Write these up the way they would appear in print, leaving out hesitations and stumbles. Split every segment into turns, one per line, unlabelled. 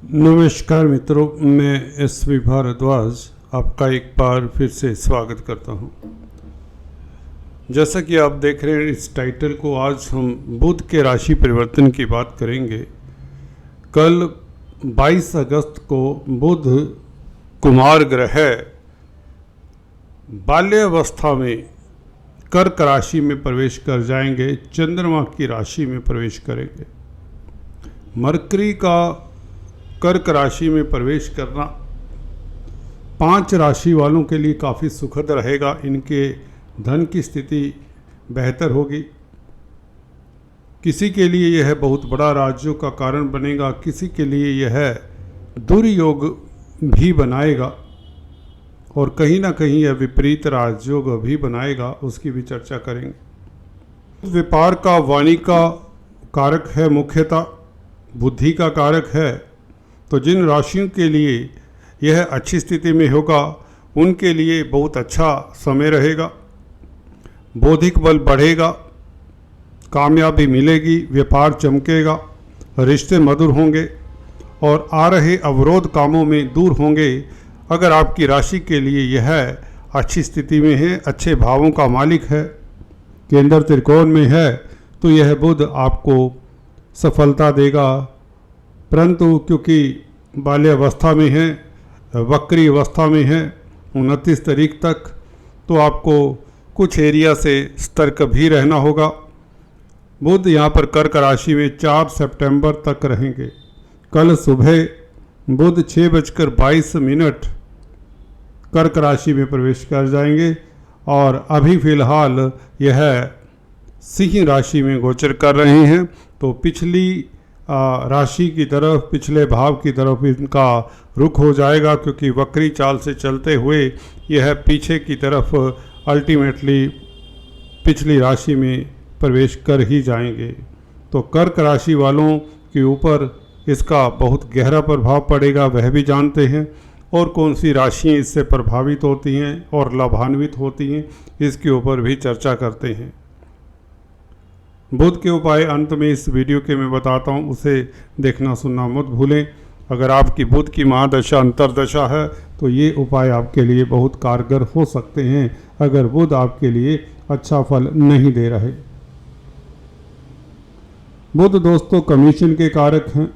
नमस्कार मित्रों, मैं एस.वी. भारद्वाज आपका एक बार फिर से स्वागत करता हूं। जैसा कि आप देख रहे हैं इस टाइटल को, आज हम बुध के राशि परिवर्तन की बात करेंगे। कल 22 अगस्त को बुध कुमार ग्रह बाल्यावस्था में कर्क राशि में प्रवेश कर जाएंगे, चंद्रमा की राशि में प्रवेश करेंगे। मरकरी का कर्क राशि में प्रवेश करना 5 राशि वालों के लिए काफ़ी सुखद रहेगा। इनके धन की स्थिति बेहतर होगी। किसी के लिए यह बहुत बड़ा राजयोग का कारण बनेगा, किसी के लिए यह दुर्योग भी बनाएगा और कहीं ना कहीं यह विपरीत राजयोग भी बनाएगा, उसकी भी चर्चा करेंगे। व्यापार का वाणी का कारक है, मुख्यतः बुद्धि का कारक है। तो जिन राशियों के लिए यह अच्छी स्थिति में होगा उनके लिए बहुत अच्छा समय रहेगा। बौद्धिक बल बढ़ेगा, कामयाबी मिलेगी, व्यापार चमकेगा, रिश्ते मधुर होंगे और आ रहे अवरोध कामों में दूर होंगे। अगर आपकी राशि के लिए यह अच्छी स्थिति में है, अच्छे भावों का मालिक है, केंद्र त्रिकोण में है, तो यह बुध आपको सफलता देगा। परंतु क्योंकि बाल्यावस्था में है, वक्री अवस्था में है 29 तारीख तक, तो आपको कुछ एरिया से सतर्क भी रहना होगा। बुध यहाँ पर कर्क राशि में 4 सितंबर तक रहेंगे। कल सुबह बुध 6:22 कर्क राशि में प्रवेश कर जाएंगे और अभी फिलहाल यह सिंह राशि में गोचर कर रहे हैं। तो पिछली राशि की तरफ, पिछले भाव की तरफ इनका रुख हो जाएगा, क्योंकि वक्री चाल से चलते हुए यह पीछे की तरफ अल्टीमेटली पिछली राशि में प्रवेश कर ही जाएंगे। तो कर्क राशि वालों के ऊपर इसका बहुत गहरा प्रभाव पड़ेगा, वह भी जानते हैं। और कौन सी राशियाँ इससे प्रभावित होती हैं और लाभान्वित होती हैं, इसके ऊपर भी चर्चा करते हैं। बुध के उपाय अंत में इस वीडियो के मैं बताता हूँ, उसे देखना सुनना मत भूलें। अगर आपकी बुध की महादशा अंतरदशा है तो ये उपाय आपके लिए बहुत कारगर हो सकते हैं, अगर बुध आपके लिए अच्छा फल नहीं दे रहे। बुध दोस्तों कमीशन के कारक हैं,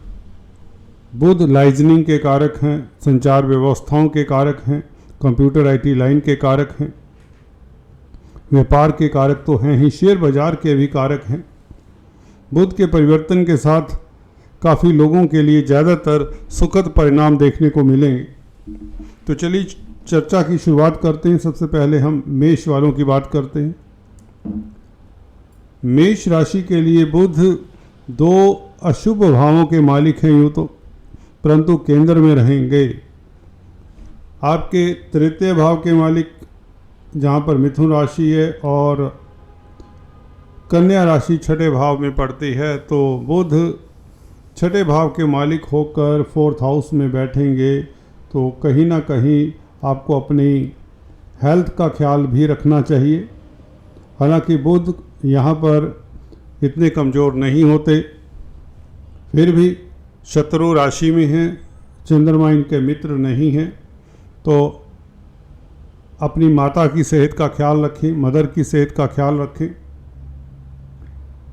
बुध लाइजनिंग के कारक हैं, संचार व्यवस्थाओं के कारक हैं, कंप्यूटर आईटी लाइन के कारक हैं, व्यापार के कारक तो हैं ही, शेयर बाजार के भी कारक हैं। बुध के परिवर्तन के साथ काफ़ी लोगों के लिए ज़्यादातर सुखद परिणाम देखने को मिलेंगे। तो चलिए चर्चा की शुरुआत करते हैं। सबसे पहले हम मेष वालों की बात करते हैं। मेष राशि के लिए बुध 2 अशुभ भावों के मालिक हैं यूँ तो, परंतु केंद्र में रहेंगे। आपके तृतीय भाव के मालिक जहाँ पर मिथुन राशि है और कन्या राशि छठे भाव में पड़ती है, तो बुध छठे भाव के मालिक होकर 4th हाउस में बैठेंगे। तो कहीं ना कहीं आपको अपनी हेल्थ का ख्याल भी रखना चाहिए। हालांकि बुध यहाँ पर इतने कमज़ोर नहीं होते, फिर भी शत्रु राशि में हैं, चंद्रमा इनके मित्र नहीं हैं। तो अपनी माता की सेहत का ख्याल रखें, मदर की सेहत का ख्याल रखें,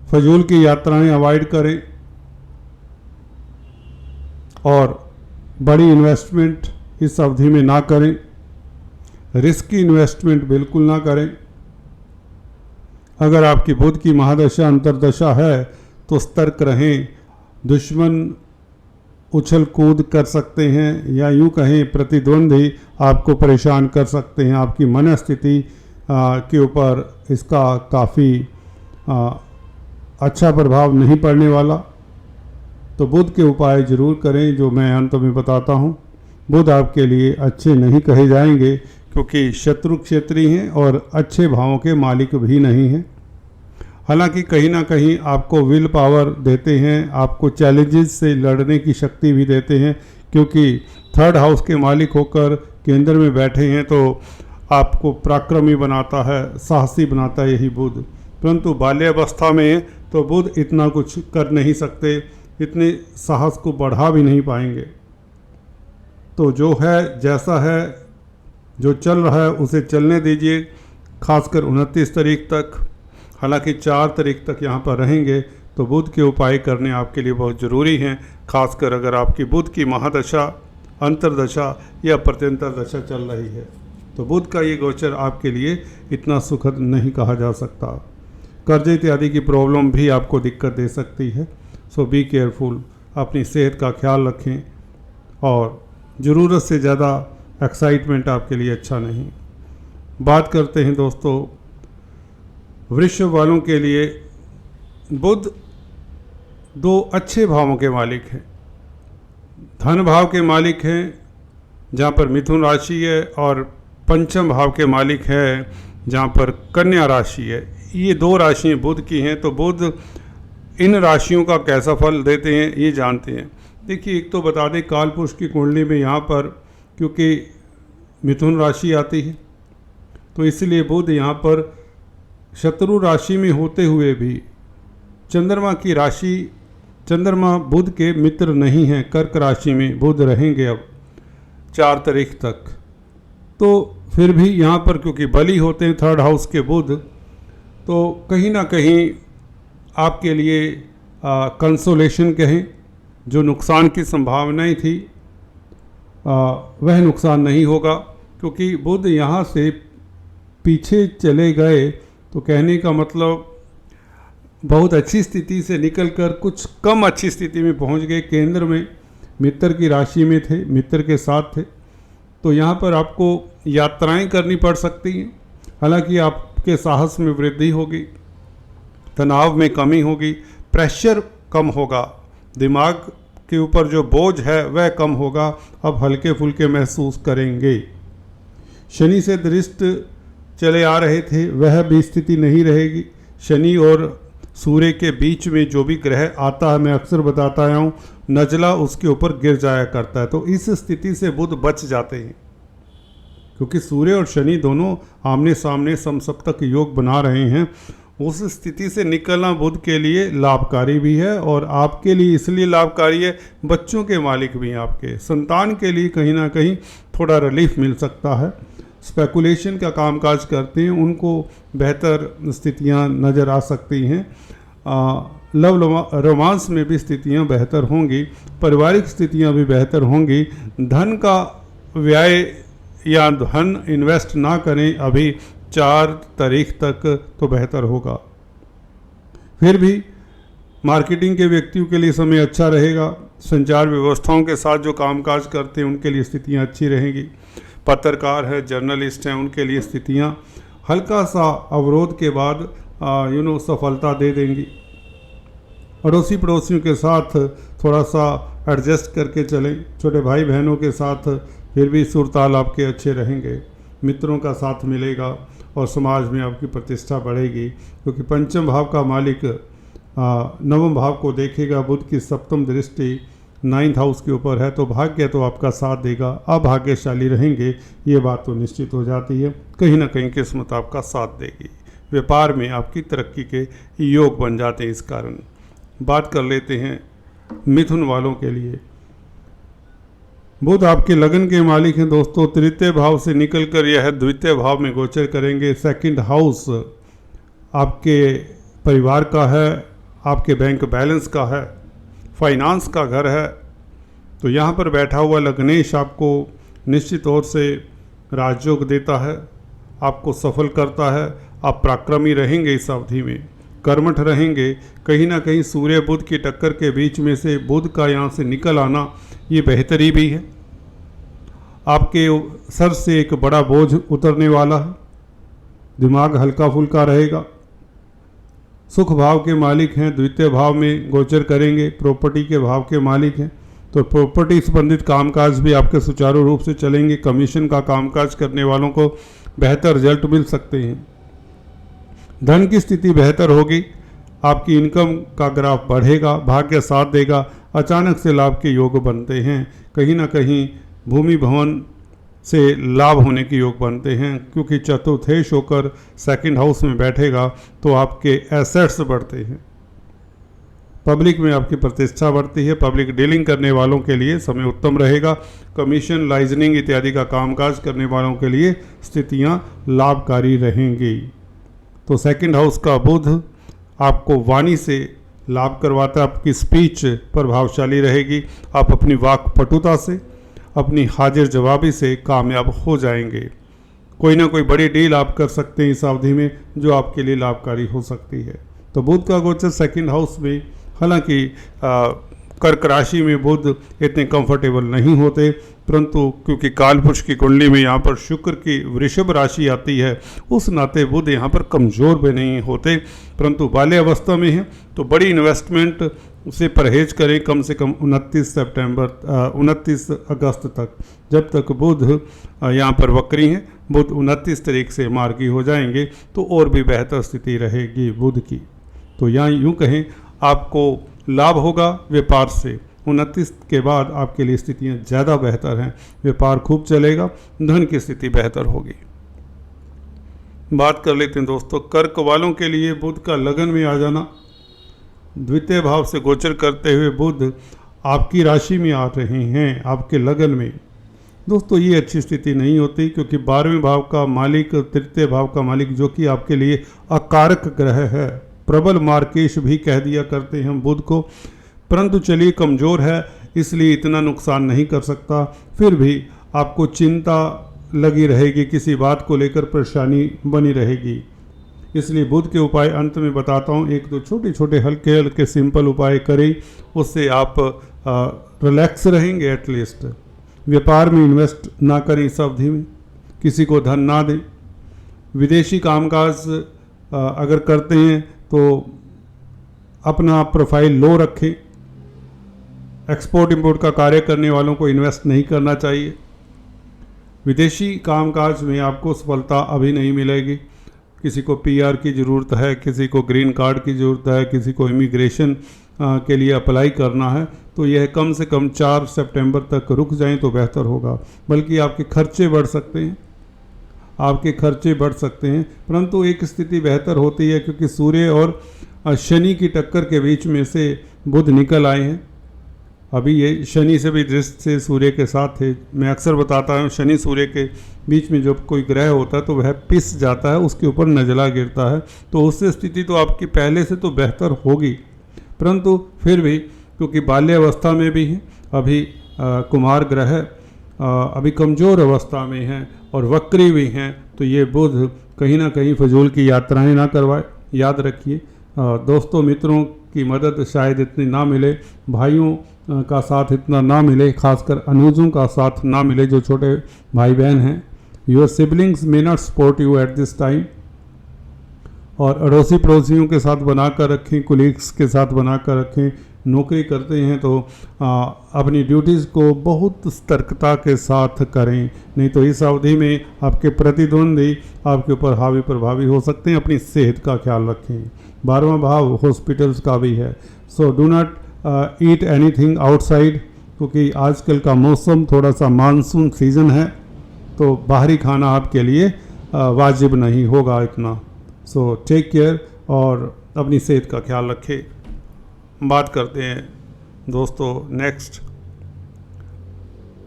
फजूल की यात्राएं अवॉइड करें और बड़ी इन्वेस्टमेंट इस अवधि में ना करें, रिस्की इन्वेस्टमेंट बिल्कुल ना करें। अगर आपकी बुध की महादशा अंतरदशा है तो सतर्क रहें। दुश्मन उछल कूद कर सकते हैं या यूँ कहें प्रतिद्वंदी आपको परेशान कर सकते हैं। आपकी मनस्थिति के ऊपर इसका काफ़ी अच्छा प्रभाव नहीं पड़ने वाला। तो बुध के उपाय जरूर करें जो मैं अंत में बताता हूँ। बुध आपके लिए अच्छे नहीं कहे जाएंगे, क्योंकि शत्रु क्षेत्री हैं और अच्छे भावों के मालिक भी नहीं हैं। हालांकि कहीं ना कहीं आपको विल पावर देते हैं, आपको चैलेंजेस से लड़ने की शक्ति भी देते हैं, क्योंकि 3rd हाउस के मालिक होकर केंद्र में बैठे हैं। तो आपको पराक्रमी बनाता है, साहसी बनाता है यही बुध। परंतु बाल्यावस्था में तो बुध इतना कुछ कर नहीं सकते, इतने साहस को बढ़ा भी नहीं पाएंगे। तो जो है जैसा है, जो चल रहा है उसे चलने दीजिए, खासकर 29 तारीख तक। हालांकि 4 तारीख तक यहाँ पर रहेंगे, तो बुध के उपाय करने आपके लिए बहुत ज़रूरी हैं, खासकर अगर आपकी बुध की महादशा, अंतरदशा या प्रत्यंतर दशा चल रही है। तो बुध का ये गोचर आपके लिए इतना सुखद नहीं कहा जा सकता। कर्ज इत्यादि की प्रॉब्लम भी आपको दिक्कत दे सकती है। सो बी केयरफुल, अपनी सेहत का ख्याल रखें, और ज़रूरत से ज़्यादा एक्साइटमेंट आपके लिए अच्छा नहीं। बात करते हैं दोस्तों वृश्चिक वालों के लिए। बुध 2 अच्छे भावों के मालिक हैं। धन भाव के मालिक हैं जहाँ पर मिथुन राशि है, और पंचम भाव के मालिक है जहाँ पर कन्या राशि है। ये 2 राशियाँ बुध की हैं। तो बुध इन राशियों का कैसा फल देते हैं ये जानते हैं। देखिए, एक तो बता दें, काल पुरुष की कुंडली में यहाँ पर क्योंकि मिथुन राशि आती है, तो इसलिए बुध यहाँ पर शत्रु राशि में होते हुए भी चंद्रमा की राशि, चंद्रमा बुध के मित्र नहीं हैं। कर्क राशि में बुध रहेंगे अब 4 तारीख तक। तो फिर भी यहाँ पर क्योंकि बली होते हैं 3rd हाउस के बुध, तो कहीं ना कहीं आपके लिए कंसोलेशन कहें, जो नुकसान की संभावनाएं थी वह नुकसान नहीं होगा, क्योंकि बुध यहाँ से पीछे चले गए। तो कहने का मतलब बहुत अच्छी स्थिति से निकलकर कुछ कम अच्छी स्थिति में पहुँच गए। केंद्र में मित्र की राशि में थे, मित्र के साथ थे। तो यहाँ पर आपको यात्राएं करनी पड़ सकती हैं। हालांकि आपके साहस में वृद्धि होगी, तनाव में कमी होगी, प्रेशर कम होगा, दिमाग के ऊपर जो बोझ है वह कम होगा। अब हल्के फुल्के महसूस करेंगे। शनि से दृष्ट चले आ रहे थे, वह भी स्थिति नहीं रहेगी। शनि और सूर्य के बीच में जो भी ग्रह आता है, मैं अक्सर बताता आया हूँ, नजला उसके ऊपर गिर जाया करता है। तो इस स्थिति से बुध बच जाते हैं, क्योंकि सूर्य और शनि दोनों आमने सामने समसप्तक योग बना रहे हैं। उस स्थिति से निकलना बुध के लिए लाभकारी भी है, और आपके लिए इसलिए लाभकारी है, बच्चों के मालिक भी हैं आपके, संतान के लिए कहीं ना कहीं थोड़ा रिलीफ मिल सकता है। स्पेकुलेशन का कामकाज करते हैं, उनको बेहतर स्थितियां नज़र आ सकती हैं। लव रोमांस में भी स्थितियां बेहतर होंगी, पारिवारिक स्थितियां भी बेहतर होंगी। धन का व्यय या धन इन्वेस्ट ना करें अभी 4 तारीख तक, तो बेहतर होगा। फिर भी मार्केटिंग के व्यक्तियों के लिए समय अच्छा रहेगा। संचार व्यवस्थाओं के साथ जो कामकाज करते हैं उनके लिए स्थितियां अच्छी रहेंगी। पत्रकार है, जर्नलिस्ट हैं, उनके लिए स्थितियां हल्का सा अवरोध के बाद सफलता दे देंगी। अड़ोसी पड़ोसियों के साथ थोड़ा सा एडजस्ट करके चलें। छोटे भाई बहनों के साथ फिर भी सुरताल आपके अच्छे रहेंगे। मित्रों का साथ मिलेगा और समाज में आपकी प्रतिष्ठा बढ़ेगी, क्योंकि पंचम भाव का मालिक 9वें भाव को देखेगा। बुध की 7वीं दृष्टि 9th हाउस के ऊपर है, तो भाग्य तो आपका साथ देगा। अभाग्यशाली रहेंगे ये बात तो निश्चित हो जाती है। कहीं ना कहीं किस्मत आपका साथ देगी। व्यापार में आपकी तरक्की के योग बन जाते हैं। इस कारण बात कर लेते हैं मिथुन वालों के लिए। बुध आपके लगन के मालिक हैं दोस्तों। 3य भाव से निकलकर यह 2य भाव में गोचर करेंगे। 2nd हाउस आपके परिवार का है, आपके बैंक बैलेंस का है, फाइनेंस का घर है। तो यहाँ पर बैठा हुआ लग्नेश आपको निश्चित तौर से राजयोग देता है, आपको सफल करता है। आप पराक्रमी रहेंगे इस अवधि में, कर्मठ रहेंगे। कहीं ना कहीं सूर्य बुध की टक्कर के बीच में से बुध का यहाँ से निकल आना ये बेहतरी भी है। आपके सर से एक बड़ा बोझ उतरने वाला है, दिमाग हल्का फुल्का रहेगा। सुख भाव के मालिक हैं, 2य भाव में गोचर करेंगे। प्रॉपर्टी के भाव के मालिक हैं, तो प्रॉपर्टी संबंधित कामकाज भी आपके सुचारू रूप से चलेंगे। कमीशन का कामकाज करने वालों को बेहतर रिजल्ट मिल सकते हैं। धन की स्थिति बेहतर होगी, आपकी इनकम का ग्राफ बढ़ेगा, भाग्य साथ देगा। अचानक से लाभ के योग बनते हैं। कहीं ना कहीं भूमि भवन से लाभ होने के योग बनते हैं, क्योंकि चतुर्थेश होकर 2nd हाउस में बैठेगा, तो आपके एसेट्स बढ़ते हैं। पब्लिक में आपकी प्रतिष्ठा बढ़ती है। पब्लिक डीलिंग करने वालों के लिए समय उत्तम रहेगा। कमीशन, लाइजनिंग इत्यादि का कामकाज करने वालों के लिए स्थितियां लाभकारी रहेंगी। तो सेकंड हाउस का बुध आपको वाणी से लाभ करवाता है। आपकी स्पीच प्रभावशाली रहेगी। आप अपनी वाक पटुता से, अपनी हाजिर जवाबी से कामयाब हो जाएंगे। कोई ना कोई बड़ी डील आप कर सकते हैं इस अवधि में, जो आपके लिए लाभकारी हो सकती है। तो बुध का गोचर सेकंड हाउस में, हालांकि कर्क राशि में बुध इतने कंफर्टेबल नहीं होते, परंतु क्योंकि कालपुरुष की कुंडली में यहाँ पर शुक्र की वृषभ राशि आती है, उस नाते बुध यहाँ पर कमज़ोर भी नहीं होते, परंतु बाल्य अवस्था में है तो बड़ी इन्वेस्टमेंट से परहेज करें कम से कम 29 अगस्त तक, जब तक बुध यहाँ पर वक्री हैं। बुध 29 तारीख से मार्गी हो जाएंगे तो और भी बेहतर स्थिति रहेगी बुध की। तो यहाँ यूँ कहें आपको लाभ होगा व्यापार से। 29 के बाद आपके लिए स्थितियाँ ज़्यादा बेहतर हैं। व्यापार खूब चलेगा, धन की स्थिति बेहतर होगी। बात कर लेते हैं दोस्तों कर्क वालों के लिए बुध का लगन में आ जाना। द्वितीय भाव से गोचर करते हुए बुध आपकी राशि में आ रहे हैं, आपके लगन में। दोस्तों ये अच्छी स्थिति नहीं होती, क्योंकि 12वें भाव का मालिक, तृतीय भाव का मालिक जो कि आपके लिए अकारक ग्रह है, प्रबल मार्केश भी कह दिया करते हैं हम बुध को, परंतु चलिए कमज़ोर है इसलिए इतना नुकसान नहीं कर सकता। फिर भी आपको चिंता लगी रहेगी, किसी बात को लेकर परेशानी बनी रहेगी। इसलिए बुध के उपाय अंत में बताता हूँ। एक दो छोटे छोटे हल्के हल्के सिंपल उपाय करें, उससे आप रिलैक्स रहेंगे। एटलीस्ट व्यापार में इन्वेस्ट ना करें इस अवधि में, किसी को धन ना दें। विदेशी कामकाज अगर करते हैं तो अपना प्रोफाइल लो रखें। एक्सपोर्ट इंपोर्ट का कार्य करने वालों को इन्वेस्ट नहीं करना चाहिए। विदेशी कामकाज में आपको सफलता अभी नहीं मिलेगी। किसी को पीआर की ज़रूरत है, किसी को ग्रीन कार्ड की ज़रूरत है, किसी को इमिग्रेशन के लिए अप्लाई करना है, तो यह कम से कम 4 सितंबर तक रुक जाएं तो बेहतर होगा। बल्कि आपके खर्चे बढ़ सकते हैं, आपके खर्चे बढ़ सकते हैं। परंतु एक स्थिति बेहतर होती है, क्योंकि सूर्य और शनि की टक्कर के बीच में से बुध निकल आए हैं। अभी ये शनि से भी दृष्टि से सूर्य के साथ थे। मैं अक्सर बताता हूँ शनि सूर्य के बीच में जब कोई ग्रह होता है तो वह पिस जाता है, उसके ऊपर नजला गिरता है, तो उससे स्थिति तो आपकी पहले से तो बेहतर होगी। परंतु फिर भी क्योंकि बाल्यावस्था में भी है, अभी कुमार ग्रह अभी कमज़ोर अवस्था में हैं और वक्री भी हैं, तो ये बुध कहीं ना कहीं फजूल की यात्राएं ना करवाए। याद रखिए दोस्तों मित्रों की मदद शायद इतनी ना मिले, भाइयों का साथ इतना ना मिले, खासकर अनुजों का साथ ना मिले जो छोटे भाई बहन हैं। Your siblings may not support you at this time. और अड़ोसी पड़ोसियों के साथ बनाकर रखें, कुलीग्स के साथ बनाकर रखें। नौकरी करते हैं तो अपनी ड्यूटीज़ को बहुत सतर्कता के साथ करें, नहीं तो इस अवधि में आपके प्रतिद्वंदी आपके ऊपर हावी प्रभावी हो सकते हैं। अपनी सेहत का ख्याल रखें। 12वां भाव हॉस्पिटल्स का भी है। So do not eat anything outside, क्योंकि आजकल का मौसम थोड़ा सा मानसून सीज़न है, तो बाहरी खाना आपके लिए वाजिब नहीं होगा इतना। सो टेक केयर और अपनी सेहत का ख्याल रखें। बात करते हैं दोस्तों नेक्स्ट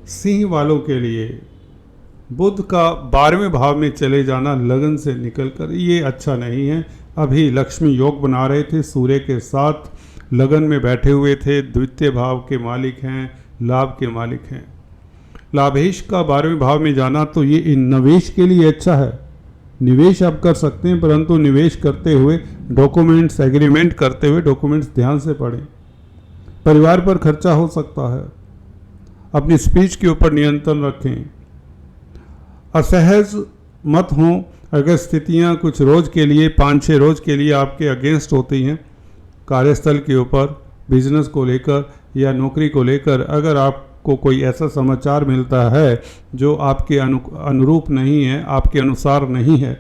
सिंह वालों के लिए। बुध का 12वें भाव में चले जाना लगन से निकलकर ये अच्छा नहीं है। अभी लक्ष्मी योग बना रहे थे, सूर्य के साथ लगन में बैठे हुए थे। द्वितीय भाव के मालिक हैं, लाभ के मालिक हैं। लाभेश का 12वें भाव में जाना तो ये निवेश के लिए अच्छा है। निवेश आप कर सकते हैं, परंतु निवेश करते हुए डॉक्यूमेंट्स, एग्रीमेंट करते हुए डॉक्यूमेंट्स ध्यान से पढ़ें। परिवार पर खर्चा हो सकता है। अपनी स्पीच के ऊपर नियंत्रण रखें। असहज मत हों। अगर स्थितियां कुछ रोज़ के लिए, 5-6 रोज़ के लिए आपके अगेंस्ट होती हैं, कार्यस्थल के ऊपर, बिजनेस को लेकर या नौकरी को लेकर, अगर आपको कोई ऐसा समाचार मिलता है जो आपके अनुरूप नहीं है, आपके अनुसार नहीं है,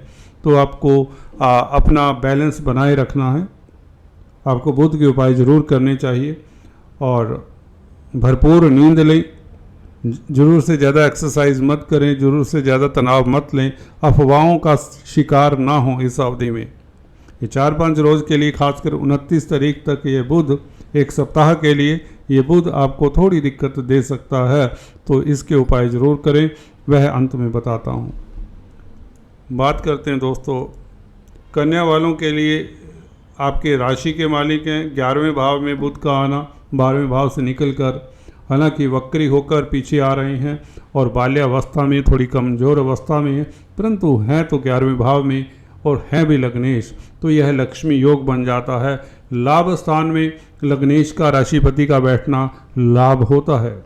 तो आपको अपना बैलेंस बनाए रखना है। आपको बुध के उपाय ज़रूर करने चाहिए और भरपूर नींद लें। ज़रूर से ज़्यादा एक्सरसाइज मत करें, ज़रूर से ज़्यादा तनाव मत लें। अफवाहों का शिकार ना हो इस अवधि में। ये 4-5 रोज़ के लिए, खासकर 29 तारीख तक ये बुध एक सप्ताह के लिए ये बुध आपको थोड़ी दिक्कत दे सकता है, तो इसके उपाय ज़रूर करें, वह अंत में बताता हूँ। बात करते हैं दोस्तों कन्या वालों के लिए। आपके राशि के मालिक हैं 11वें भाव में बुध का आना, 12वें भाव से निकलकर हालांकि वक्री होकर पीछे आ रहे हैं और बाल्यावस्था में थोड़ी कमज़ोर अवस्था में है, परंतु हैं तो 11वें भाव में और हैं भी लग्नेश, तो यह लक्ष्मी योग बन जाता है। लाभ स्थान में लग्नेश का राशिपति का बैठना लाभ होता है।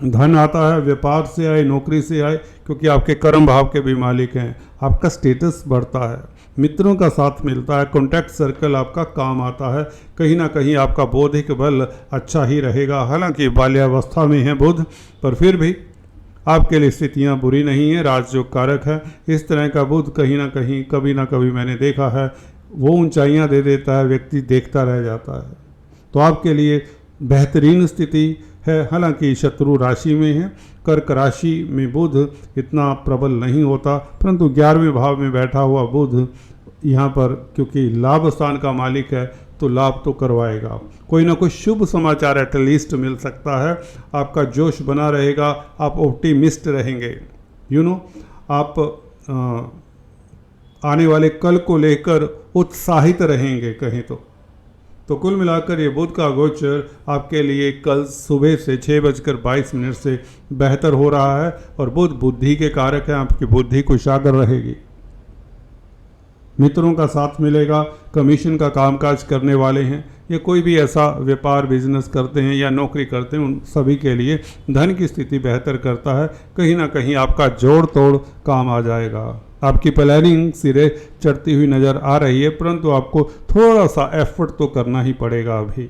धन आता है, व्यापार से आए, नौकरी से आए, क्योंकि आपके कर्म भाव के भी मालिक हैं। आपका स्टेटस बढ़ता है, मित्रों का साथ मिलता है, कॉन्टैक्ट सर्कल आपका काम आता है, कहीं ना कहीं आपका बौद्धिक बल अच्छा ही रहेगा। हालांकि बाल्यावस्था में है बुध, पर फिर भी आपके लिए स्थितियाँ बुरी नहीं है, राजयोग कारक है। इस तरह का बुध कहीं ना कहीं कभी ना कभी मैंने देखा है, वो ऊंचाइयाँ दे देता है, व्यक्ति देखता रह जाता है। तो आपके लिए बेहतरीन स्थिति है। हालांकि शत्रु राशि में है, कर्क राशि में बुध इतना प्रबल नहीं होता, परंतु 11वें भाव में बैठा हुआ बुध यहाँ पर क्योंकि लाभ स्थान का मालिक है तो लाभ तो करवाएगा। कोई ना कोई शुभ समाचार एटलीस्ट मिल सकता है, आपका जोश बना रहेगा, आप ऑप्टिमिस्ट रहेंगे। आप आने वाले कल को लेकर उत्साहित रहेंगे कहें तो कुल मिलाकर ये बुध का गोचर आपके लिए कल सुबह से 6:22 से बेहतर हो रहा है और बुध बुद्धि के कारक है, आपकी बुद्धि कुशागर रहेगी, मित्रों का साथ मिलेगा, कमीशन का कामकाज करने वाले हैं या कोई भी ऐसा व्यापार बिजनेस करते हैं या नौकरी करते हैं, उन सभी के लिए धन की स्थिति बेहतर करता है। कहीं ना कहीं आपका जोड़ तोड़ काम आ जाएगा। आपकी प्लानिंग सिरे चढ़ती हुई नज़र आ रही है, परंतु आपको थोड़ा सा एफर्ट तो करना ही पड़ेगा। अभी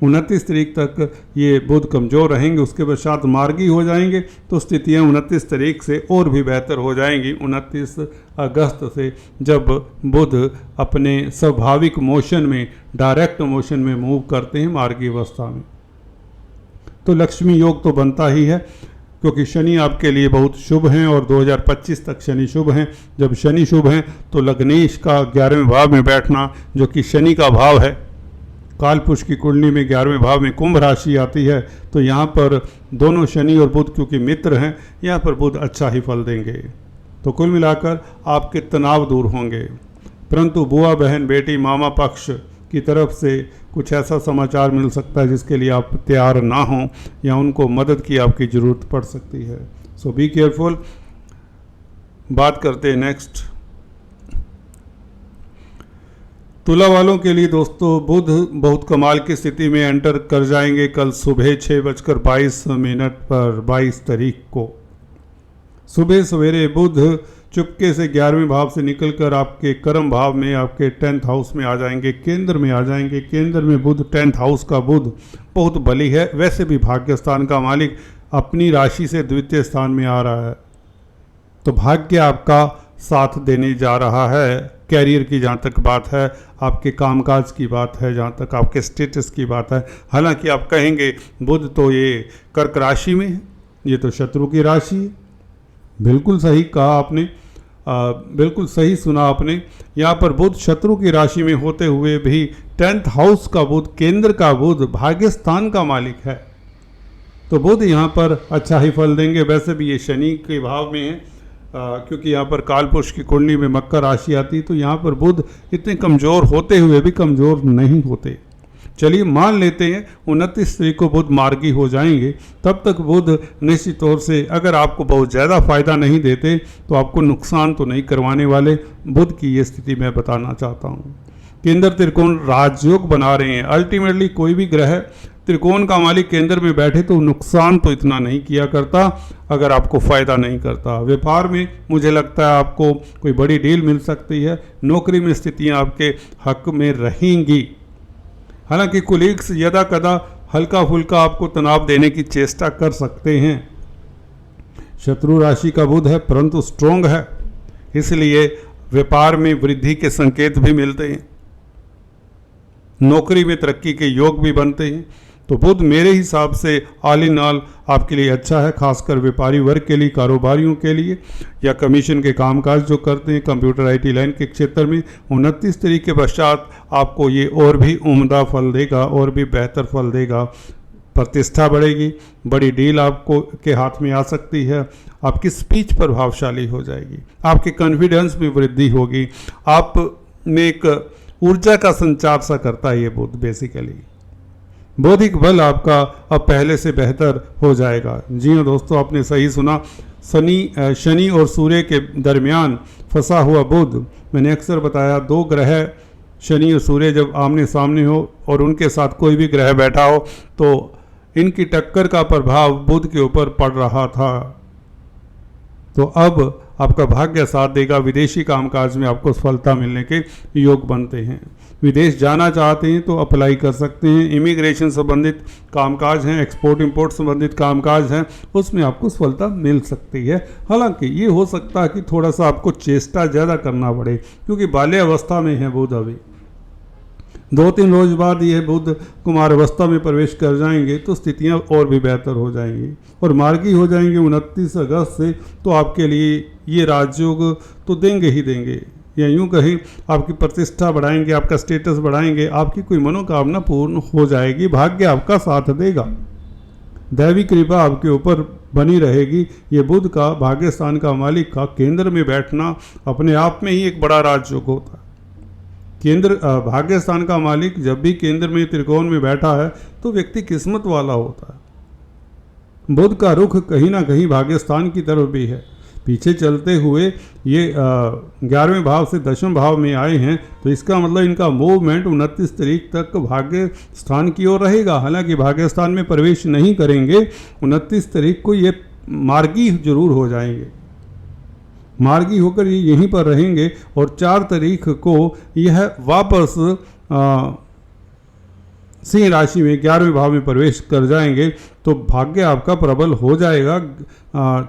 29 तारीख तक ये बुध कमज़ोर रहेंगे, उसके पश्चात मार्गी हो जाएंगे तो स्थितियाँ 29 तारीख से और भी बेहतर हो जाएंगी। 29 अगस्त से जब बुध अपने स्वाभाविक मोशन में, डायरेक्ट मोशन में मूव करते हैं मार्गी अवस्था में, तो लक्ष्मी योग तो बनता ही है, क्योंकि शनि आपके लिए बहुत शुभ हैं और 2025 तक शनि शुभ हैं। जब शनि शुभ हैं तो लग्नेश का 11वें भाव में बैठना, जो कि शनि का भाव है, कालपुरुष की कुंडली में 11वें भाव में कुंभ राशि आती है, तो यहाँ पर दोनों शनि और बुध क्योंकि मित्र हैं, यहाँ पर बुध अच्छा ही फल देंगे। तो कुल मिलाकर आपके तनाव दूर होंगे, परंतु बुआ, बहन, बेटी, मामा पक्ष की तरफ से कुछ ऐसा समाचार मिल सकता है जिसके लिए आप तैयार ना हों या उनको मदद की आपकी ज़रूरत पड़ सकती है। सो बी केयरफुल। बात करते हैं नेक्स्ट तुला वालों के लिए। दोस्तों बुध बहुत कमाल की स्थिति में एंटर कर जाएंगे कल सुबह 6:22 पर 22 तारीख को सुबह सवेरे बुध चुपके से 11वें भाव से निकलकर आपके कर्म भाव में, आपके 10th हाउस में आ जाएंगे, केंद्र में आ जाएंगे। केंद्र में बुध 10th हाउस का बुध बहुत बली है, वैसे भी भाग्य स्थान का मालिक अपनी राशि से द्वितीय स्थान में आ रहा है, तो भाग्य आपका साथ देने जा रहा है। कैरियर की जहाँ तक बात है, आपके कामकाज की बात है, जहाँ तक आपके स्टेटस की बात है, हालांकि आप कहेंगे बुध तो ये कर्क राशि में है, ये तो शत्रु की राशि है। बिल्कुल सही कहा आपने, बिल्कुल सही सुना आपने। यहाँ पर बुध शत्रु की राशि में होते हुए भी 10th हाउस का बुध, केंद्र का बुध, भाग्य स्थान का मालिक है, तो बुध यहाँ पर अच्छा ही फल देंगे। वैसे भी ये शनि के भाव में है, क्योंकि यहाँ पर कालपुरुष की कुंडली में मकर राशि आती, तो यहाँ पर बुध इतने कमज़ोर होते हुए भी कमज़ोर नहीं होते। चलिए मान लेते हैं 29 तारीख को बुध मार्गी हो जाएंगे, तब तक बुध निश्चित तौर से अगर आपको बहुत ज़्यादा फायदा नहीं देते तो आपको नुकसान तो नहीं करवाने वाले। बुध की ये स्थिति मैं बताना चाहता हूँ। केंद्र त्रिकोण राजयोग बना रहे हैं। अल्टीमेटली कोई भी ग्रह त्रिकोण का मालिक केंद्र में बैठे तो नुकसान तो इतना नहीं किया करता अगर आपको फ़ायदा नहीं करता। व्यापार में मुझे लगता है आपको कोई बड़ी डील मिल सकती है। नौकरी में स्थितियाँ आपके हक में रहेंगी। हालांकि कुलीग्स यदा कदा हल्का फुल्का आपको तनाव देने की चेष्टा कर सकते हैं। शत्रु राशि का बुध है परंतु स्ट्रोंग है, इसलिए व्यापार में वृद्धि के संकेत भी मिलते हैं, नौकरी में तरक्की के योग भी बनते हैं। तो बुध मेरे हिसाब से ऑल इन ऑल आपके लिए अच्छा है, खासकर व्यापारी वर्ग के लिए, कारोबारियों के लिए या कमीशन के कामकाज जो करते हैं कंप्यूटर आईटी लाइन के क्षेत्र में। 29 तारीख के पश्चात आपको ये और भी उम्दा फल देगा, और भी बेहतर फल देगा। प्रतिष्ठा बढ़ेगी, बड़ी डील आपको के हाथ में आ सकती है, आपकी स्पीच प्रभावशाली हो जाएगी, आपके कॉन्फिडेंस में वृद्धि होगी, आप में एक ऊर्जा का संचार सा करता है ये बुध। बेसिकली बौद्धिक बल आपका अब पहले से बेहतर हो जाएगा। जी हाँ दोस्तों, आपने सही सुना। शनि और सूर्य के दरमियान फंसा हुआ बुध, मैंने अक्सर बताया, दो ग्रह शनि और सूर्य जब आमने सामने हो और उनके साथ कोई भी ग्रह बैठा हो तो इनकी टक्कर का प्रभाव बुध के ऊपर पड़ रहा था। तो अब आपका भाग्य साथ देगा, विदेशी कामकाज में आपको सफलता मिलने के योग बनते हैं। विदेश जाना चाहते हैं तो अप्लाई कर सकते हैं। इमिग्रेशन संबंधित कामकाज हैं, एक्सपोर्ट इंपोर्ट संबंधित कामकाज हैं, उसमें आपको सफलता मिल सकती है। हालांकि ये हो सकता है कि थोड़ा सा आपको चेष्टा ज़्यादा करना पड़े, क्योंकि बाल्यावस्था में है बुध। अभी 2-3 रोज बाद ये बुध कुमार अवस्था में प्रवेश कर जाएंगे तो स्थितियां और भी बेहतर हो जाएंगी और मार्गी हो जाएंगे 29 अगस्त से। तो आपके लिए ये राजयोग तो देंगे ही देंगे, या यूँ कहीं आपकी प्रतिष्ठा बढ़ाएंगे, आपका स्टेटस बढ़ाएंगे, आपकी कोई मनोकामना पूर्ण हो जाएगी, भाग्य आपका साथ देगा, दैवी कृपा आपके ऊपर बनी रहेगी। ये बुध का, भाग्य स्थान का मालिक का केंद्र में बैठना अपने आप में ही एक बड़ा राजयोग होता है। केंद्र भाग्य स्थान का मालिक जब भी केंद्र में त्रिकोण में बैठा है तो व्यक्ति किस्मत वाला होता है। बुध का रुख कहीं ना कहीं भाग्य स्थान की तरफ भी है। पीछे चलते हुए ये 11वें भाव से 10वें भाव में आए हैं, तो इसका मतलब इनका मूवमेंट 29 तारीख तक भाग्य स्थान की ओर रहेगा। हालांकि भाग्य स्थान में प्रवेश नहीं करेंगे, 29 तारीख को ये मार्गी जरूर हो जाएंगे, मार्गी होकर ये यहीं पर रहेंगे और 4 तारीख को यह वापस सिंह राशि में 11वें भाव में प्रवेश कर जाएंगे। तो भाग्य आपका प्रबल हो जाएगा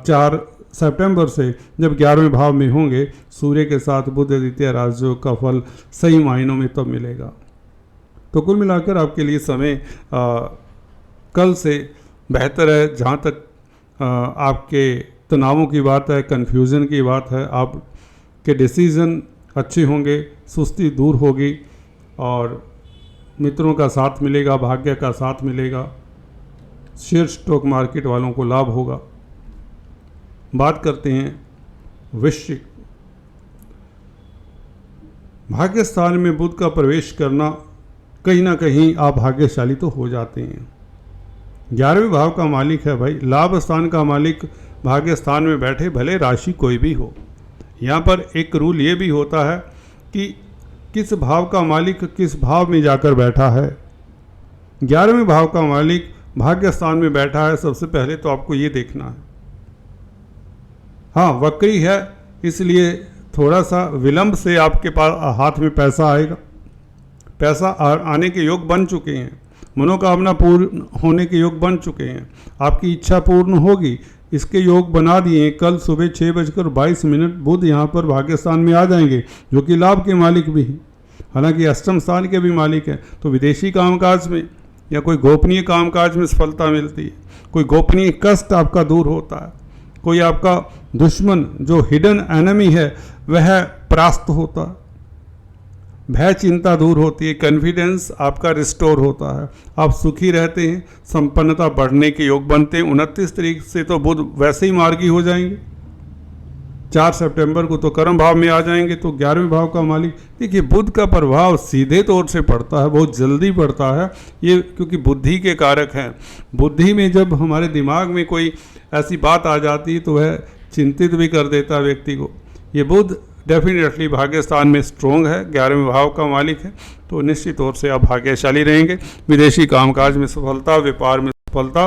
4 सितंबर से, जब 11वें भाव में होंगे सूर्य के साथ बुध द्वितीय राजयोग का फल सही मायनों में तब मिलेगा। तो कुल मिलाकर आपके लिए समय कल से बेहतर है। जहाँ तक आपके तनावों की बात है, कन्फ्यूज़न की बात है, आपके डिसीज़न अच्छे होंगे, सुस्ती दूर होगी और मित्रों का साथ मिलेगा, भाग्य का साथ मिलेगा, शेयर स्टॉक मार्केट वालों को लाभ होगा। बात करते हैं वृश्चिक। भाग्य स्थान में बुध का प्रवेश करना, कहीं ना कहीं आप भाग्यशाली तो हो जाते हैं। 11वें भाव का मालिक है भाई, लाभ स्थान का मालिक भाग्य स्थान में बैठे, भले राशि कोई भी हो। यहाँ पर एक रूल ये भी होता है कि किस भाव का मालिक किस भाव में जाकर बैठा है। 11वें भाव का मालिक भाग्य स्थान में बैठा है, सबसे पहले तो आपको ये देखना है। हाँ, वक्री है, इसलिए थोड़ा सा विलंब से आपके पास हाथ में पैसा आएगा। पैसा आने के योग बन चुके हैं, मनोकामना पूर्ण होने के योग बन चुके हैं, आपकी इच्छा पूर्ण होगी, इसके योग बना दिए। कल सुबह 6:22 बुध यहाँ पर भाग्य स्थान में आ जाएंगे, जो कि लाभ के मालिक भी हैं, हालांकि अष्टम स्थान के भी मालिक हैं। तो विदेशी कामकाज में या कोई गोपनीय कामकाज में सफलता मिलती है, कोई गोपनीय कष्ट आपका दूर होता है, कोई आपका दुश्मन जो हिडन एनिमी है वह परास्त होता है, भय चिंता दूर होती है, कॉन्फिडेंस आपका रिस्टोर होता है, आप सुखी रहते हैं, संपन्नता बढ़ने के योग बनते हैं। 29 तारीख से तो बुध वैसे ही मार्गी हो जाएंगे, 4 सितंबर को तो कर्म भाव में आ जाएंगे। तो 11वें भाव का मालिक, देखिए बुध का प्रभाव सीधे तौर से पड़ता है, बहुत जल्दी पड़ता है ये, क्योंकि बुद्धि के कारक हैं। बुद्धि में जब हमारे दिमाग में कोई ऐसी बात आ जाती है तो वह चिंतित भी कर देता है व्यक्ति को। ये बुध डेफिनेटली भाग्य स्थान में स्ट्रोंग है, 11वें भाव का मालिक है, तो निश्चित तौर से आप भाग्यशाली रहेंगे। विदेशी कामकाज में सफलता, व्यापार में सफलता,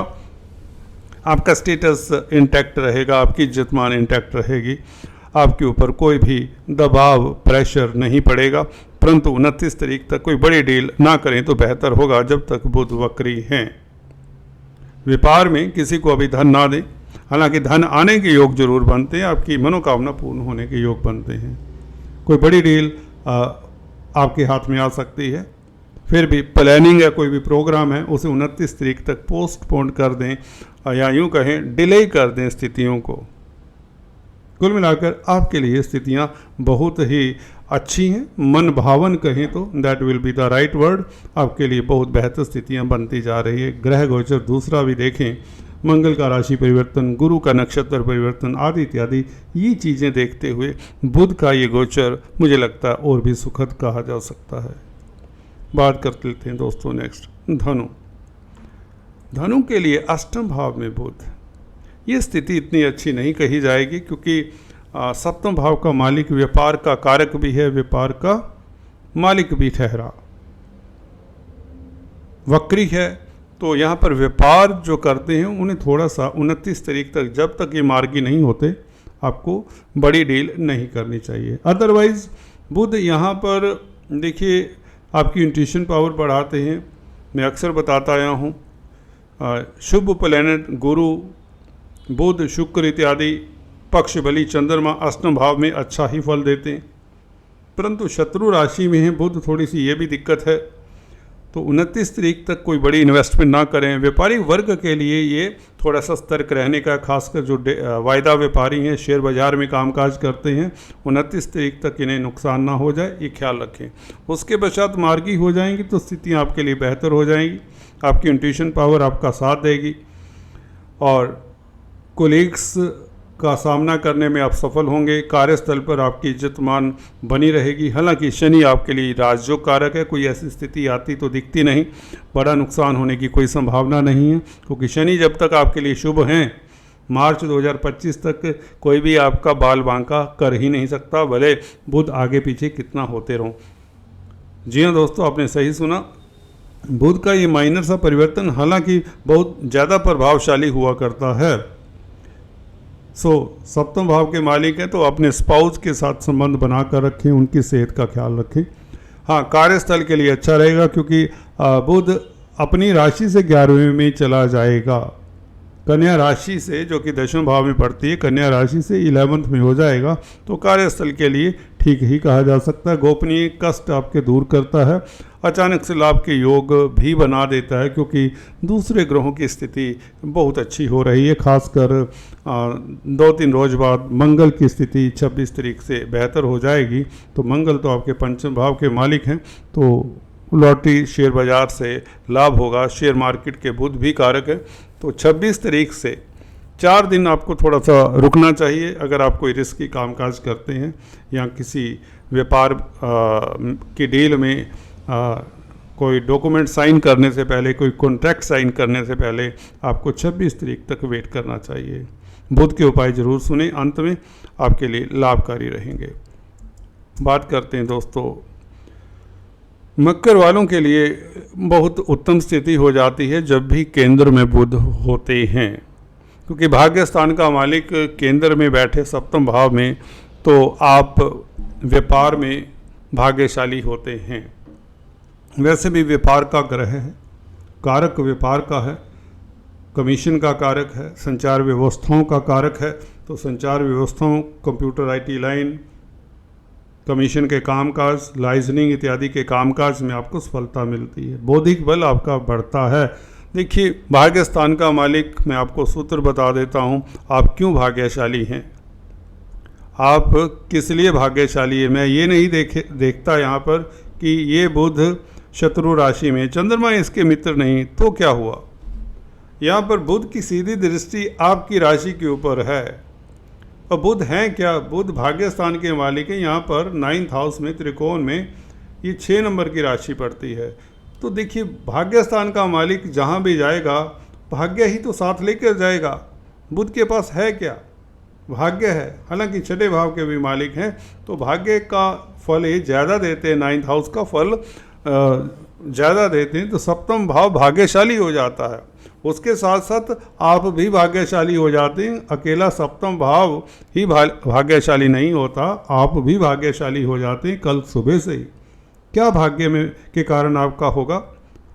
आपका स्टेटस इंटैक्ट रहेगा, आपकी इज्जत मान इंटैक्ट रहेगी, आपके ऊपर कोई भी दबाव प्रेशर नहीं पड़ेगा। परंतु 29 तारीख तक कोई बड़ी डील ना करें तो बेहतर होगा, जब तक बुध वक्री हैं। व्यापार में किसी को अभी धन ना दें, हालांकि धन आने के योग जरूर बनते हैं, आपकी मनोकामना पूर्ण होने के योग बनते हैं। कोई बड़ी डील आपके हाथ में आ सकती है। फिर भी प्लानिंग या कोई भी प्रोग्राम है उसे 29 तारीख तक पोस्टपोन कर दें या यूँ कहें डिले कर दें स्थितियों को। कुल मिलाकर आपके लिए स्थितियां बहुत ही अच्छी हैं, मन भावन कहें तो that will be the right word. आपके लिए बहुत बेहतर स्थितियां बनती जा रही है। ग्रह गोचर दूसरा भी देखें, मंगल का राशि परिवर्तन, गुरु का नक्षत्र परिवर्तन आदि इत्यादि, ये चीज़ें देखते हुए बुध का ये गोचर मुझे लगता है और भी सुखद कहा जा सकता है। बात कर लेते हैं दोस्तों नेक्स्ट धनु। धनु के लिए अष्टम भाव में बुध, ये स्थिति इतनी अच्छी नहीं कही जाएगी क्योंकि सप्तम भाव का मालिक व्यापार का कारक भी है, व्यापार का मालिक भी ठहरा, वक्री है। तो यहाँ पर व्यापार जो करते हैं उन्हें थोड़ा सा 29 तारीख तक, जब तक ये मार्गी नहीं होते, आपको बड़ी डील नहीं करनी चाहिए। अदरवाइज बुध यहाँ पर देखिए आपकी इंट्यूशन पावर बढ़ाते हैं। मैं अक्सर बताता आया हूँ, शुभ प्लैनेट गुरु, बुध, शुक्र इत्यादि, पक्ष बली, चंद्रमा अष्टम भाव में अच्छा ही फल देते हैं, परंतु शत्रु राशि में है बुध, थोड़ी सी ये भी दिक्कत है। तो 29 तारीख तक कोई बड़ी इन्वेस्टमेंट ना करें। व्यापारी वर्ग के लिए ये थोड़ा सा सतर्क रहने का, खासकर जो वायदा व्यापारी हैं, शेयर बाजार में कामकाज करते हैं, 29 तारीख तक इन्हें नुकसान ना हो जाए, ये ख्याल रखें। उसके पश्चात मार्गी हो जाएंगी तो स्थितियाँ आपके लिए बेहतर हो जाएंगी। आपकी इंट्यूशन पावर आपका साथ देगी और कोलीग्स का सामना करने में आप सफल होंगे। कार्यस्थल पर आपकी इज्जत मान बनी रहेगी। हालांकि शनि आपके लिए राजयोग कारक है, कोई ऐसी स्थिति आती तो दिखती नहीं, बड़ा नुकसान होने की कोई संभावना नहीं है, क्योंकि शनि जब तक आपके लिए शुभ हैं, मार्च 2025 तक कोई भी आपका बाल बांका कर ही नहीं सकता, भले बुध आगे पीछे कितना होते रहो। जी हाँ दोस्तों, आपने सही सुना। बुध का ये माइनर सा परिवर्तन हालांकि बहुत ज़्यादा प्रभावशाली हुआ करता है। सप्तम भाव के मालिक हैं तो अपने स्पाउस के साथ संबंध बनाकर रखें, उनकी सेहत का ख्याल रखें। हाँ, कार्यस्थल के लिए अच्छा रहेगा क्योंकि बुध अपनी राशि से 11वें में चला जाएगा। कन्या राशि से, जो कि 10वें भाव में पड़ती है, कन्या राशि से 11th में हो जाएगा, तो कार्यस्थल के लिए ठीक ही कहा जा सकता है। गोपनीय कष्ट आपके दूर करता है, अचानक से लाभ के योग भी बना देता है क्योंकि दूसरे ग्रहों की स्थिति बहुत अच्छी हो रही है। खासकर 2-3 रोज बाद मंगल की स्थिति 26 तारीख से बेहतर हो जाएगी। तो मंगल तो आपके पंचम भाव के मालिक हैं, तो लॉटरी शेयर बाजार से लाभ होगा। शेयर मार्केट के बुध भी कारक है। तो 26 तारीख से 4 दिन आपको थोड़ा सा रुकना चाहिए अगर आप कोई रिस्की कामकाज करते हैं या किसी व्यापार की डील में कोई डॉक्यूमेंट साइन करने से पहले, कोई कॉन्ट्रैक्ट साइन करने से पहले आपको 26 तारीख तक वेट करना चाहिए। बुध के उपाय जरूर सुने, अंत में आपके लिए लाभकारी रहेंगे। बात करते हैं दोस्तों, मकर वालों के लिए बहुत उत्तम स्थिति हो जाती है जब भी केंद्र में बुध होते हैं, क्योंकि भाग्य स्थान का मालिक केंद्र में बैठे सप्तम भाव में, तो आप व्यापार में भाग्यशाली होते हैं। वैसे भी व्यापार का ग्रह है, कारक व्यापार का है, कमीशन का कारक है, संचार व्यवस्थाओं का कारक है। तो संचार व्यवस्थाओं, कंप्यूटर आईटी लाइन, कमीशन के कामकाज, लाइजनिंग इत्यादि के कामकाज में आपको सफलता मिलती है। बौद्धिक बल आपका बढ़ता है। देखिए, भाग्य स्थान का मालिक, मैं आपको सूत्र बता देता हूँ आप क्यों भाग्यशाली हैं, आप किस लिए भाग्यशाली है। मैं ये नहीं देखता यहाँ पर कि ये बुध शत्रु राशि में, चंद्रमा इसके मित्र नहीं, तो क्या हुआ। यहाँ पर बुध की सीधी दृष्टि आपकी राशि के ऊपर है। और बुध हैं क्या, बुध भाग्य स्थान के मालिक हैं। यहाँ पर 9th हाउस में, त्रिकोण में, ये 6 नंबर की राशि पड़ती है। तो देखिए, भाग्य स्थान का मालिक जहाँ भी जाएगा भाग्य ही तो साथ लेकर जाएगा। बुध के पास है क्या, भाग्य है। हालांकि 6ठे भाव के भी मालिक हैं, तो भाग्य का फल ये ज़्यादा देते हैं, 9th हाउस का फल ज़्यादा देते हैं। तो सप्तम भाव भाग्यशाली हो जाता है, उसके साथ साथ आप भी भाग्यशाली हो जाते हैं। अकेला सप्तम भाव ही भाग्यशाली नहीं होता, आप भी भाग्यशाली हो जाते हैं कल सुबह से ही। क्या भाग्य में के कारण आपका होगा,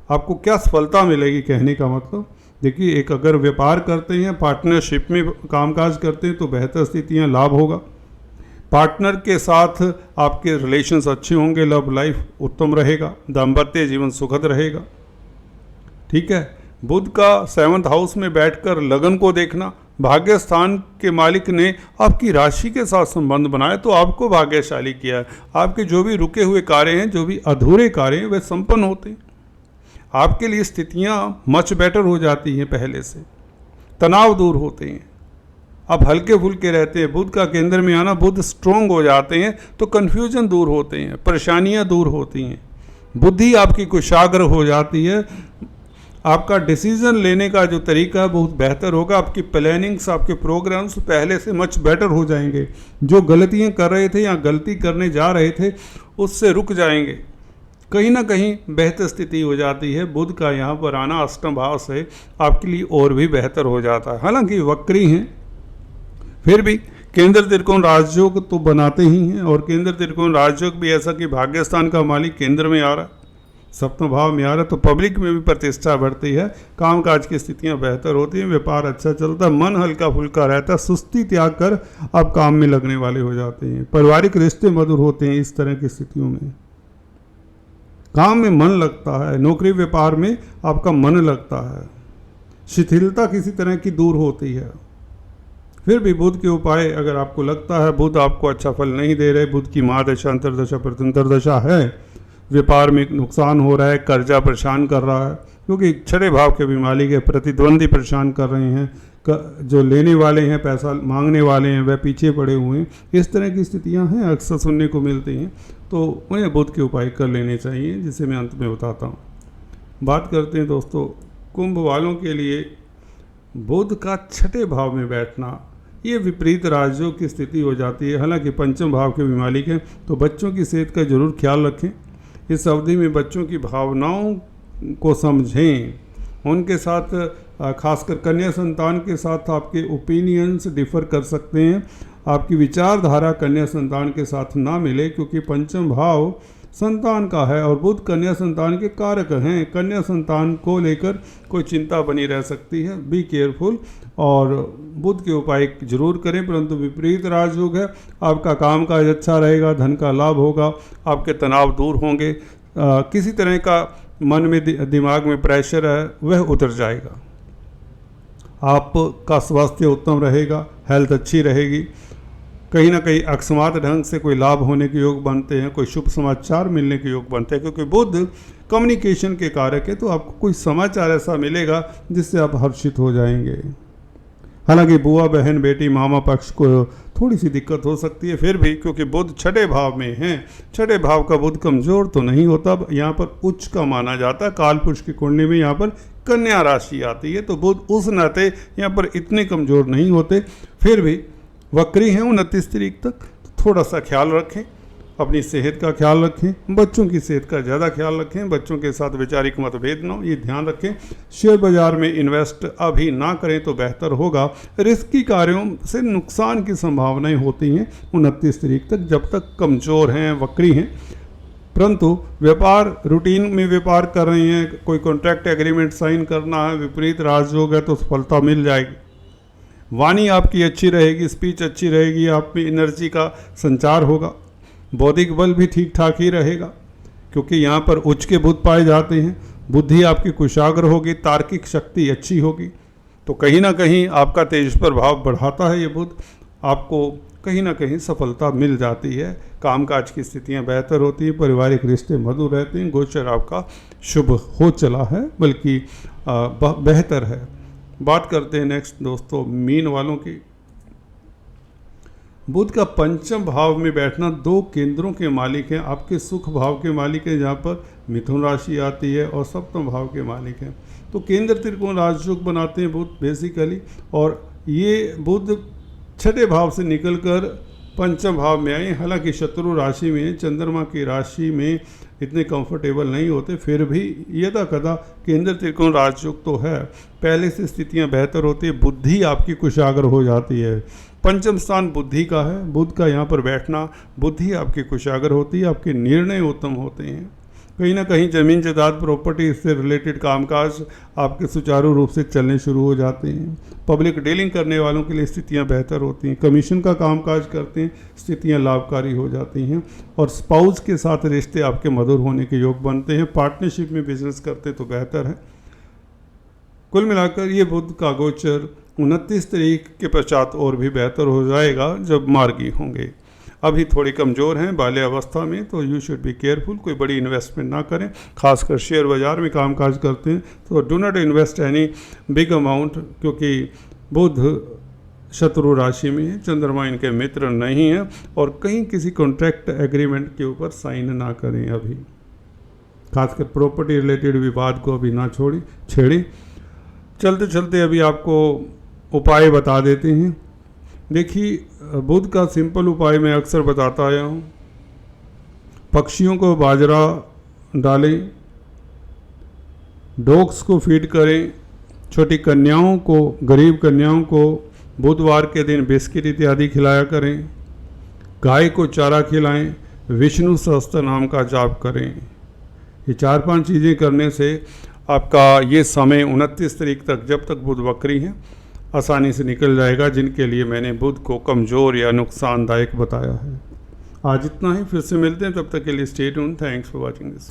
आपको क्या सफलता मिलेगी, कहने का मतलब देखिए, एक अगर व्यापार करते हैं, पार्टनरशिप में कामकाज करते हैं तो बेहतर स्थितियां, लाभ होगा। पार्टनर के साथ आपके रिलेशंस अच्छे होंगे, लव लाइफ उत्तम रहेगा, दाम्पत्य जीवन सुखद रहेगा। ठीक है। बुध का 7th हाउस में बैठकर लगन को देखना, भाग्य स्थान के मालिक ने आपकी राशि के साथ संबंध बनाए तो आपको भाग्यशाली किया है। आपके जो भी रुके हुए कार्य हैं, जो भी अधूरे कार्य हैं, वे संपन्न होते हैं। आपके लिए स्थितियां मच बेटर हो जाती हैं, पहले से तनाव दूर होते हैं, आप हल्के फुल्के रहते हैं। बुध का केंद्र में आना, बुध स्ट्रोंग हो जाते हैं तो कन्फ्यूजन दूर होते हैं, परेशानियां दूर होती हैं, बुद्धि आपकी कुशाग्र हो जाती है, आपका डिसीजन लेने का जो तरीका है बहुत बेहतर होगा, आपकी प्लानिंग्स, आपके प्रोग्राम्स पहले से मच बेटर हो जाएंगे। जो गलतियां कर रहे थे या गलती करने जा रहे थे उससे रुक जाएंगे, कहीं ना कहीं बेहतर स्थिति हो जाती है। बुध का यहाँ पर आना अष्टम भाव से आपके लिए और भी बेहतर हो जाता है। हालांकि वक्री हैं, फिर भी केंद्र त्रिकोण राजयोग तो बनाते ही हैं, और केंद्र त्रिकोण राजयोग भी ऐसा कि भाग्यस्थान का मालिक केंद्र में आ रहा है, सप्तम भाव में आ रहा है, तो पब्लिक में भी प्रतिष्ठा बढ़ती है, कामकाज की स्थितियां बेहतर होती हैं, व्यापार अच्छा चलता है, मन हल्का फुल्का रहता है, सुस्ती त्याग कर आप काम में लगने वाले हो जाते हैं, पारिवारिक रिश्ते मधुर होते हैं। इस तरह की स्थितियों में काम में मन लगता है, नौकरी व्यापार में आपका मन लगता है, शिथिलता किसी तरह की दूर होती है। फिर भी बुध के उपाय, अगर आपको लगता है बुध आपको अच्छा फल नहीं दे रहे, बुध की महादशा, अंतरदशा, प्रत्यंतरदशा है, व्यापार में नुकसान हो रहा है, कर्जा परेशान कर रहा है, क्योंकि 6 भाव के भी मालिक है, प्रतिद्वंदी परेशान कर रहे हैं, जो लेने वाले हैं, पैसा मांगने वाले हैं, वह पीछे पड़े हुए हैं। इस तरह की स्थितियां हैं, अक्सर सुनने को मिलती हैं, तो उन्हें बुध के उपाय कर लेने चाहिए, जिसे मैं अंत में बताता हूँ। बात करते हैं दोस्तों कुंभ वालों के लिए। बुध का 6 भाव में बैठना, ये विपरीत राजयोग की स्थिति हो जाती है। हालांकि पंचम भाव के भी मालिक हैं, तो बच्चों की सेहत का जरूर ख्याल रखें। इस अवधि में बच्चों की भावनाओं को समझें, उनके साथ खासकर कन्या संतान के साथ आपके ओपिनियंस डिफर कर सकते हैं, आपकी विचारधारा कन्या संतान के साथ ना मिले, क्योंकि पंचम भाव संतान का है और बुध कन्या संतान के कारक हैं। कन्या संतान को लेकर कोई चिंता बनी रह सकती है, बी केयरफुल, और बुध के उपाय जरूर करें। परंतु विपरीत राजयोग है, आपका कामकाज अच्छा रहेगा, धन का लाभ होगा, आपके तनाव दूर होंगे, किसी तरह का मन में दिमाग में प्रेशर है वह उतर जाएगा, आपका स्वास्थ्य उत्तम रहेगा, हेल्थ अच्छी रहेगी, कहीं ना कहीं अकस्मात ढंग से कोई लाभ होने के योग बनते हैं, कोई शुभ समाचार मिलने के योग बनते हैं, क्योंकि बुध कम्युनिकेशन के कारक है, तो आपको कोई समाचार ऐसा मिलेगा जिससे आप हर्षित हो जाएंगे। हालांकि बुआ, बहन, बेटी, मामा पक्ष को थोड़ी सी दिक्कत हो सकती है, फिर भी क्योंकि बुध 6 भाव में है, 6 भाव का बुध कमजोर तो नहीं होता, यहाँ पर उच्च का माना जाता है। काल पुरुष की कुंडली में यहाँ पर कन्या राशि आती है, तो बुध उस नाते यहाँ पर इतने कमजोर नहीं होते। फिर भी वक्री हैं 29 तारीख तक, तो थोड़ा सा ख्याल रखें, अपनी सेहत का ख्याल रखें, बच्चों की सेहत का ज़्यादा ख्याल रखें, बच्चों के साथ वैचारिक मतभेद न हो, ये ध्यान रखें। शेयर बाजार में इन्वेस्ट अभी ना करें तो बेहतर होगा, रिस्की कार्यों से नुकसान की संभावनाएं होती हैं 29 तारीख तक, जब तक कमज़ोर हैं, वक्री हैं। परंतु व्यापार, रूटीन में व्यापार कर रहे हैं, कोई कॉन्ट्रैक्ट एग्रीमेंट साइन करना है, विपरीत राजयोग है, तो सफलता मिल जाएगी। वाणी आपकी अच्छी रहेगी, स्पीच अच्छी रहेगी, आप में एनर्जी का संचार होगा, बौद्धिक बल भी ठीक ठाक ही रहेगा, क्योंकि यहाँ पर उच्च के बुध पाए जाते हैं। बुद्धि आपकी कुशाग्र होगी, तार्किक शक्ति अच्छी होगी, तो कहीं ना कहीं आपका तेज प्रभाव बढ़ाता है ये बुध, आपको कहीं ना कहीं सफलता मिल जाती है, कामकाज की स्थितियाँ बेहतर होती हैं, पारिवारिक रिश्ते मधुर रहते हैं, गोचर आपका शुभ हो चला है, बल्कि बेहतर है। बात करते हैं नेक्स्ट दोस्तों मीन वालों की। बुध का पंचम भाव में बैठना 2 केंद्रों के मालिक हैं, आपके सुख भाव के मालिक हैं, जहाँ पर मिथुन राशि आती है, और सप्तम भाव के मालिक हैं। तो केंद्र त्रिकोण राजयोग बनाते हैं बुध बेसिकली, और ये बुध 6 भाव से निकलकर पंचम भाव में आए। हालांकि शत्रु राशि में, चंद्रमा की राशि में इतने कंफर्टेबल नहीं होते, फिर भी यदा कदा केंद्र त्रिकोण राजयोग तो है, पहले से स्थितियां बेहतर होती है, बुद्धि आपकी कुशाग्र हो जाती है। पंचम स्थान बुद्धि का है, बुध का यहाँ पर बैठना, बुद्धि आपकी कुशाग्र होती है, आपके निर्णय उत्तम होते हैं, कहीं ना कहीं ज़मीन जायदाद प्रॉपर्टी से रिलेटेड कामकाज आपके सुचारू रूप से चलने शुरू हो जाते हैं। पब्लिक डीलिंग करने वालों के लिए स्थितियां बेहतर होती हैं। कमीशन का कामकाज करते हैं, स्थितियां लाभकारी हो जाती हैं। और स्पाउस के साथ रिश्ते आपके मधुर होने के योग बनते हैं। पार्टनरशिप में बिजनेस करते तो बेहतर है। कुल मिलाकर ये बुध का गोचर 29 तारीख के पश्चात और भी बेहतर हो जाएगा जब मार्गी होंगे। अभी थोड़ी कमज़ोर हैं बाल्यावस्था में, तो यू शुड बी केयरफुल। कोई बड़ी इन्वेस्टमेंट ना करें, खासकर शेयर बाज़ार में कामकाज करते हैं तो do not invest any big amount, क्योंकि बुध शत्रु राशि में है, चंद्रमा इनके मित्र नहीं है। और कहीं किसी कॉन्ट्रैक्ट एग्रीमेंट के ऊपर साइन ना करें अभी, खासकर प्रॉपर्टी रिलेटेड विवाद को अभी ना छेड़ें। चलते चलते अभी आपको उपाय बता देते हैं। देखिए, बुध का सिंपल उपाय मैं अक्सर बताता आया हूँ। पक्षियों को बाजरा डालें, डॉग्स को फीड करें, छोटी कन्याओं को, गरीब कन्याओं को बुधवार के दिन बिस्किट इत्यादि खिलाया करें, गाय को चारा खिलाएं, विष्णु सहस्त्र नाम का जाप करें। ये 4-5 चीज़ें करने से आपका ये समय 29 तारीख तक, जब तक बुध वक्री है, आसानी से निकल जाएगा, जिनके लिए मैंने बुध को कमज़ोर या नुकसानदायक बताया है। आज इतना ही, फिर से मिलते हैं, तब तक के लिए stay tuned. Thanks for watching this.